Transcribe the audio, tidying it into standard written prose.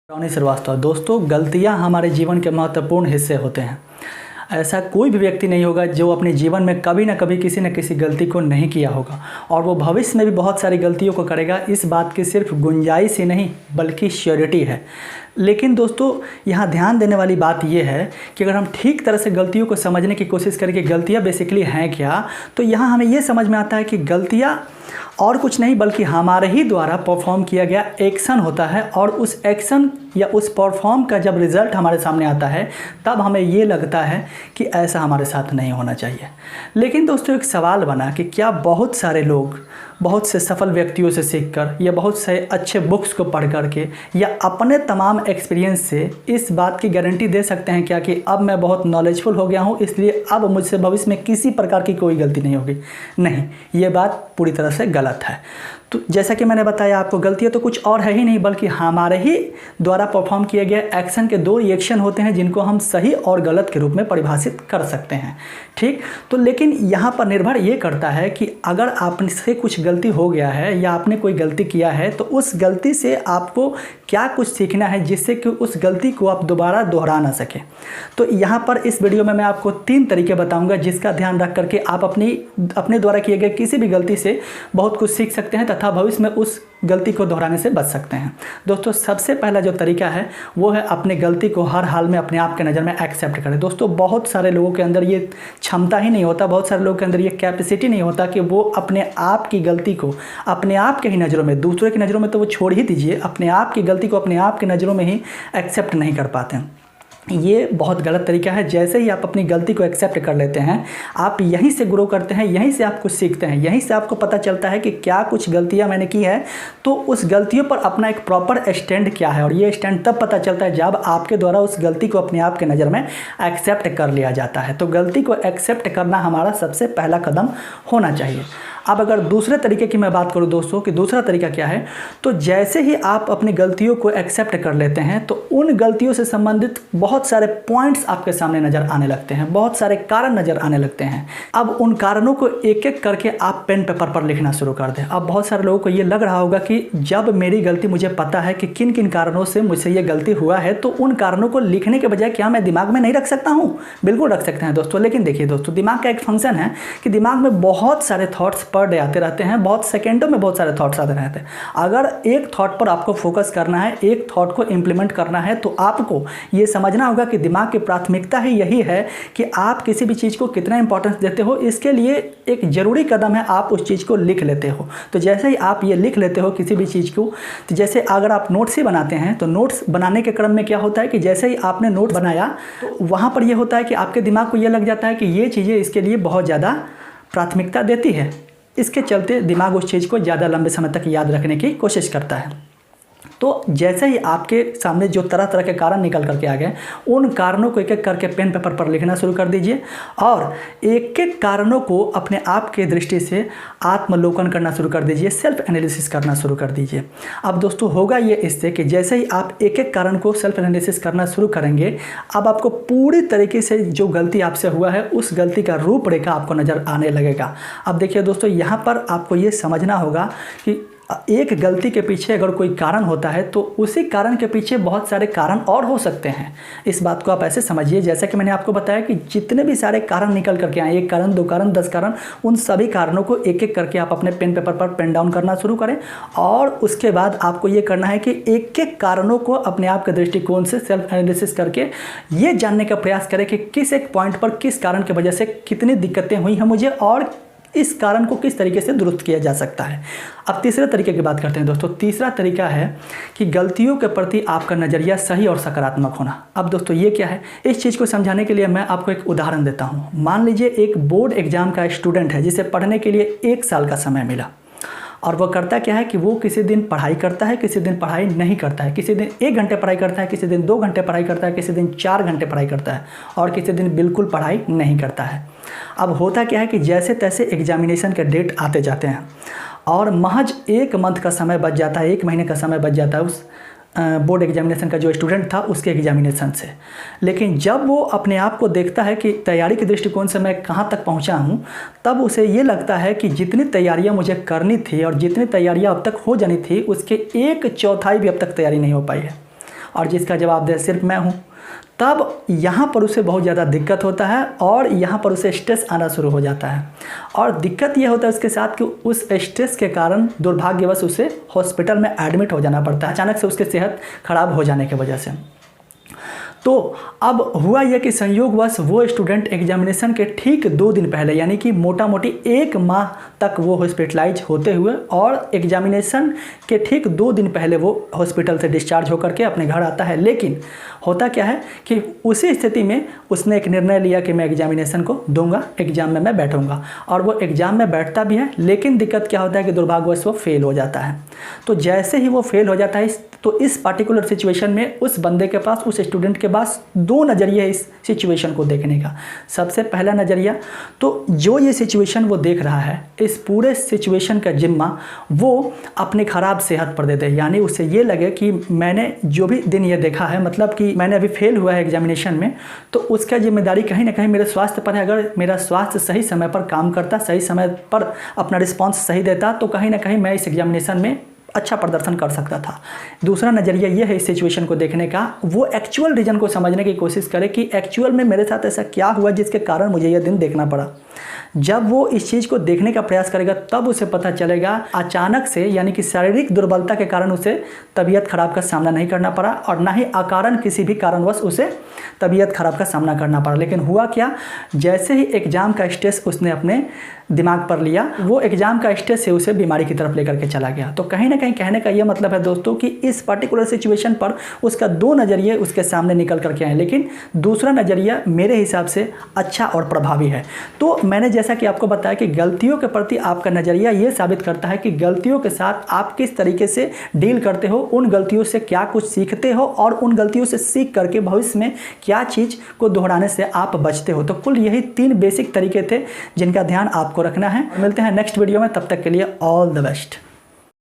Tony Srivastava. दोस्तों, गलतियां हमारे जीवन के महत्वपूर्ण हिस्से होते हैं। ऐसा कोई भी व्यक्ति नहीं होगा जो अपने जीवन में कभी ना कभी किसी न किसी गलती को नहीं किया होगा और वो भविष्य में भी बहुत सारी गलतियों को करेगा। इस बात की सिर्फ गुंजाइश ही नहीं बल्कि श्योरिटी है। लेकिन दोस्तों, यहाँ ध्यान देने वाली बात यह है कि अगर हम ठीक तरह से गलतियों को समझने की कोशिश करें कि गलतियाँ बेसिकली हैं क्या, तो यहाँ हमें ये समझ में आता है कि गलतियाँ और कुछ नहीं बल्कि हमारे ही द्वारा परफॉर्म किया गया एक्शन होता है। और उस एक्शन या उस परफॉर्म का जब रिज़ल्ट हमारे सामने आता है तब हमें ये लगता है कि ऐसा हमारे साथ नहीं होना चाहिए। लेकिन दोस्तों, एक सवाल बना कि क्या बहुत सारे लोग बहुत से सफल व्यक्तियों से सीखकर या बहुत से अच्छे बुक्स को पढ़ करके या अपने तमाम एक्सपीरियंस से इस बात की गारंटी दे सकते हैं क्या कि अब मैं बहुत नॉलेजफुल हो गया हूँ, इसलिए अब मुझसे भविष्य में किसी प्रकार की कोई गलती नहीं होगी? नहीं, ये बात पूरी तरह से गलत है। तो जैसा कि मैंने बताया आपको, गलतियाँ तो कुछ और है ही नहीं बल्कि हमारे ही द्वारा परफॉर्म किए गए एक्शन के दो रिएक्शन होते हैं जिनको हम सही और गलत के रूप में परिभाषित कर सकते हैं। ठीक, तो लेकिन यहाँ पर निर्भर ये करता है कि अगर आपसे कुछ गलती हो गया है या आपने कोई गलती किया है तो उस गलती से आपको क्या कुछ सीखना है जिससे कि उस गलती को आप दोबारा दोहरा ना सकें। तो यहाँ पर इस वीडियो में मैं आपको 3 तरीके बताऊँगा जिसका ध्यान रख करके आप अपने द्वारा किए गए किसी भी गलती से बहुत कुछ सीख सकते हैं तथा भविष्य में उस गलती को दोहराने से बच सकते हैं। दोस्तों, सबसे पहला जो तरीका है वो है अपनी गलती को हर हाल में अपने आप के नज़र में एक्सेप्ट करें। दोस्तों, बहुत सारे लोगों के अंदर ये क्षमता ही नहीं होता, बहुत सारे लोगों के अंदर ये कैपेसिटी नहीं होता कि वो अपने आप की गलती को अपने आप के ही नज़रों में, दूसरे की नज़रों में तो वो छोड़ ही दीजिए, अपने आप की गलती को अपने आप की नज़रों में ही एक्सेप्ट नहीं कर पाते हैं। ये बहुत गलत तरीका है। जैसे ही आप अपनी गलती को एक्सेप्ट कर लेते हैं, आप यहीं से ग्रो करते हैं, यहीं से आप कुछ सीखते हैं, यहीं से आपको पता चलता है कि क्या कुछ गलतियां मैंने की है, तो उस गलतियों पर अपना एक प्रॉपर स्टैंड क्या है। और ये स्टैंड तब पता चलता है जब आपके द्वारा उस गलती को अपने आप के नज़र में एक्सेप्ट कर लिया जाता है। तो गलती को एक्सेप्ट करना हमारा सबसे पहला कदम होना चाहिए। अब अगर दूसरे तरीके की मैं बात करूं दोस्तों कि दूसरा तरीका क्या है, तो जैसे ही आप अपनी गलतियों को एक्सेप्ट कर लेते हैं तो उन गलतियों से संबंधित बहुत सारे पॉइंट्स आपके सामने नज़र आने लगते हैं, बहुत सारे कारण नज़र आने लगते हैं। अब उन कारणों को एक एक करके आप पेन पेपर पर लिखना शुरू कर दें। अब बहुत सारे लोगों को ये लग रहा होगा कि जब मेरी गलती, मुझे पता है कि किन किन कारणों से मुझसे ये गलती हुआ है, तो उन कारणों को लिखने के बजाय क्या मैं दिमाग में नहीं रख सकता हूँ? बिल्कुल रख सकते हैं दोस्तों। लेकिन देखिए दोस्तों, दिमाग का एक फंक्शन है कि दिमाग में बहुत सारे थॉट्स पर डे आते रहते हैं, बहुत सेकेंडों में बहुत सारे थॉट्स आते रहते हैं। अगर एक थॉट पर आपको फोकस करना है, एक थॉट को इंप्लीमेंट करना है, तो आपको ये समझना होगा कि दिमाग की प्राथमिकता ही यही है कि आप किसी भी चीज़ को कितना इंपॉर्टेंस देते हो। इसके लिए एक ज़रूरी कदम है आप उस चीज़ को लिख लेते हो। तो जैसे ही आप ये लिख लेते हो किसी भी चीज़ को, तो जैसे अगर आप नोट्स ही बनाते हैं तो नोट्स बनाने के क्रम में क्या होता है कि जैसे ही आपने नोट बनाया तो वहाँ पर यह होता है कि आपके दिमाग को यह लग जाता है कि ये चीज़ें इसके लिए बहुत ज़्यादा प्राथमिकता देती है। इसके चलते दिमाग उस चीज़ को ज़्यादा लंबे समय तक याद रखने की कोशिश करता है। तो जैसे ही आपके सामने जो तरह तरह के कारण निकल करके आ गए, उन कारणों को एक एक करके पेन पेपर पर लिखना शुरू कर दीजिए और एक एक कारणों को अपने आप के दृष्टि से आत्मलोकन करना शुरू कर दीजिए, सेल्फ एनालिसिस करना शुरू कर दीजिए। अब दोस्तों, होगा ये इससे कि जैसे ही आप एक एक कारण को सेल्फ एनालिसिस करना शुरू करेंगे, अब आपको पूरी तरीके से जो गलती आपसे हुआ है उस गलती का रूपरेखा आपको नज़र आने लगेगा। अब देखिए दोस्तों, यहाँ पर आपको ये समझना होगा कि एक गलती के पीछे अगर कोई कारण होता है तो उसी कारण के पीछे बहुत सारे कारण और हो सकते हैं। इस बात को आप ऐसे समझिए, जैसा कि मैंने आपको बताया कि जितने भी सारे कारण निकल करके आए, 1 कारण, 2 कारण, 10 कारण, उन सभी कारणों को एक एक करके आप अपने पेन पेपर पर पेन डाउन करना शुरू करें। और उसके बाद आपको ये करना है कि एक एक कारणों को अपने आप के दृष्टिकोण से सेल्फ एनालिसिस करके ये जानने का प्रयास करें कि किस एक पॉइंट पर किस कारण की वजह से कितनी दिक्कतें हुई हैं मुझे और इस कारण को किस तरीके से दुरुस्त किया जा सकता है। अब तीसरे तरीके की बात करते हैं दोस्तों। तीसरा तरीका है कि गलतियों के प्रति आपका नज़रिया सही और सकारात्मक होना। अब दोस्तों, ये क्या है, इस चीज़ को समझाने के लिए मैं आपको एक उदाहरण देता हूँ। मान लीजिए एक बोर्ड एग्जाम का स्टूडेंट है जिसे पढ़ने के लिए 1 साल का समय मिला और वह करता क्या है कि वो किसी दिन पढ़ाई करता है, किसी दिन पढ़ाई नहीं करता है, किसी दिन 1 घंटे पढ़ाई करता है, किसी दिन 2 घंटे पढ़ाई करता है, किसी दिन 4 घंटे पढ़ाई करता है और किसी दिन बिल्कुल पढ़ाई नहीं करता है। अब होता क्या है कि जैसे तैसे एग्जामिनेशन के डेट आते जाते हैं और महज 1 मंथ का समय बच जाता है, 1 महीने का समय बच जाता है उस बोर्ड एग्जामिनेशन का जो स्टूडेंट था उसके एग्जामिनेशन से। लेकिन जब वो अपने आप को देखता है कि तैयारी के दृष्टिकोण से मैं कहाँ तक पहुँचा हूँ, तब उसे ये लगता है कि जितनी तैयारियाँ मुझे करनी थी और जितनी तैयारियाँ अब तक हो जानी थी उसके 1/4 भी अब तक तैयारी नहीं हो पाई है। और जिसका जवाबदेह सिर्फ मैं हूँ, तब यहाँ पर उसे बहुत ज़्यादा दिक्कत होता है और यहाँ पर उसे स्ट्रेस आना शुरू हो जाता है। और दिक्कत ये होता है उसके साथ कि उस स्ट्रेस के कारण दुर्भाग्यवश उसे हॉस्पिटल में एडमिट हो जाना पड़ता है, अचानक से उसकी सेहत खराब हो जाने की वजह से। तो अब हुआ यह कि संयोगवश वो स्टूडेंट एग्जामिनेशन के ठीक 2 दिन पहले, यानी कि मोटा मोटी 1 माह तक वो हॉस्पिटलाइज होते हुए और एग्जामिनेशन के ठीक 2 दिन पहले वो हॉस्पिटल से डिस्चार्ज होकर के अपने घर आता है। लेकिन होता क्या है कि उसी स्थिति में उसने एक निर्णय लिया कि मैं एग्जामिनेशन को दूंगा, एग्ज़ाम में मैं बैठूंगा, और वो एग्ज़ाम में बैठता भी है। लेकिन दिक्कत क्या होता है कि दुर्भाग्यवश वो फेल हो जाता है। तो जैसे ही वो फेल हो जाता है तो इस पार्टिकुलर सिचुएशन में उस बंदे के पास, उस स्टूडेंट के पास 2 नज़रिए है इस सिचुएशन को देखने का। सबसे पहला नज़रिया, तो जो ये सिचुएशन वो देख रहा है, इस पूरे सिचुएशन का जिम्मा वो अपनी ख़राब सेहत पर दे दे। यानी उससे ये लगे कि मैंने जो भी दिन ये देखा है, मतलब कि मैंने अभी फेल हुआ है एग्जामिनेशन में, तो उसका जिम्मेदारी कहीं ना कहीं मेरे स्वास्थ्य पर है। अगर मेरा स्वास्थ्य सही समय पर काम करता, सही समय पर अपना रिस्पॉन्स सही देता, तो कहीं ना कहीं मैं इस एग्जामिनेशन में अच्छा प्रदर्शन कर सकता था। दूसरा नज़रिया ये है इस सिचुएशन को देखने का, वो एक्चुअल रीज़न को समझने की कोशिश करे कि एक्चुअल में मेरे साथ ऐसा क्या हुआ जिसके कारण मुझे यह दिन देखना पड़ा। जब वो इस चीज़ को देखने का प्रयास करेगा तब उसे पता चलेगा अचानक से, यानी कि शारीरिक दुर्बलता के कारण उसे तबीयत खराब का सामना नहीं करना पड़ा और ना ही अकारण किसी भी कारणवश उसे तबीयत खराब का सामना करना पड़ा। लेकिन हुआ क्या, जैसे ही एग्ज़ाम का स्ट्रेस उसने अपने दिमाग पर लिया, वो एग्ज़ाम का स्ट्रेस से उसे बीमारी की तरफ लेकर के चला गया। तो कहीं ना कहीं कहने का ये मतलब है दोस्तों कि इस पर्टिकुलर सिचुएशन पर उसका 2 नज़रिए उसके सामने निकल करके आए, लेकिन दूसरा नज़रिया मेरे हिसाब से अच्छा और प्रभावी है। तो मैंने जैसा कि आपको बताया कि गलतियों के प्रति आपका नज़रिया ये साबित करता है कि गलतियों के साथ आप किस तरीके से डील करते हो, उन गलतियों से क्या कुछ सीखते हो और उन गलतियों से सीख करके भविष्य में क्या चीज़ को दोहराने से आप बचते हो। तो कुल यही 3 बेसिक तरीके थे जिनका ध्यान आपको रखना है। मिलते हैं नेक्स्ट वीडियो में, तब तक के लिए ऑल द बेस्ट।